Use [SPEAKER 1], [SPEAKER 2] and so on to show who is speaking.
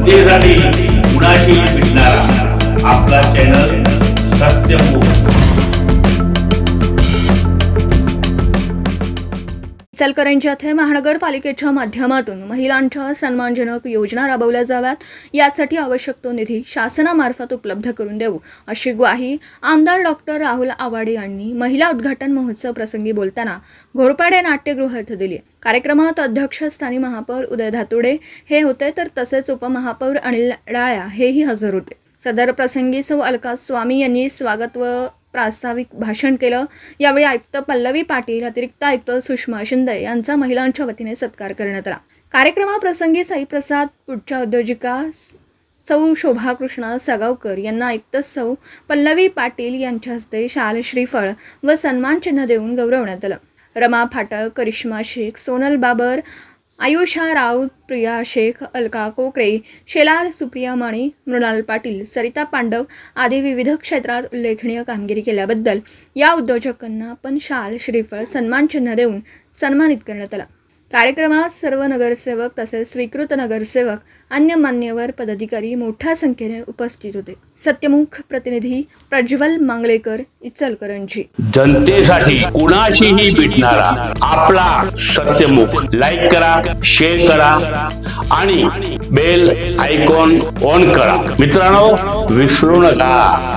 [SPEAKER 1] जनतेसाठी कुणाशी भेटणारा आपला चॅनल सत्यमुख।
[SPEAKER 2] इचलकरंजी येथे महानगरपालिकेच्या माध्यमातून महिलांच्या सन्मानजनक योजना राबवल्या जाव्यात, यासाठी आवश्यक तो निधी शासनामार्फत उपलब्ध करून देऊ, अशी ग्वाही आमदार डॉक्टर राहुल आवाडे यांनी महिला उद्घाटन महोत्सव प्रसंगी बोलताना घोरपाडे नाट्यगृह येथे दिली। कार्यक्रमात अध्यक्षस्थानी महापौर उदय धातुडे हे होते, तर तसेच उपमहापौर अनिल डाळ्या हेही हजर होते। सदर प्रसंगी सौ अलका स्वामी यांनी स्वागत व प्रास्ताविक भाषण केलं। यावेळी आयुक्त पल्लवी पाटील, अतिरिक्त आयुक्त सुषमा शिंदे यांचा महिलांच्या वतीने सत्कार करण्यात आला। कार्यक्रमाप्रसंगी साईप्रसाद पुढच्या उद्योजिका सौ शोभाकृष्ण सगावकर यांना आयुक्त सौ पल्लवी पाटील यांच्या हस्ते शाल, श्रीफळ व सन्मान चिन्ह देऊन गौरवण्यात आलं। रमा फाटक, करिश्मा शेख, सोनल बाबर, आयुषा राऊत, प्रिया शेख, अलका कोकरे, शेलार सुप्रिया माणी, मृणाल पाटील, सरिता पांडव आदी विविध क्षेत्रात उल्लेखनीय कामगिरी केल्याबद्दल या उद्योजकांना आपण शाल, श्रीफळ, सन्मान चिन्ह देऊन सन्मानित करण्यात आला। कार्यक्रमात सर्व नगरसेवक तसेच स्वीकृत नगरसेवक, अन्य मान्यवर पदाधिकारी मोठ्या संख्येने उपस्थित होते। सत्यमुख प्रतिनिधी प्रज्वल मांगलेकर, इचलकरंजी।
[SPEAKER 1] जनतेसाठी कुणाशीही भेटणारा आपला सत्यमुख। लाईक करा, शेअर करा आणि बेल आयकॉन ऑन करा। मित्रांनो, विसरू नका।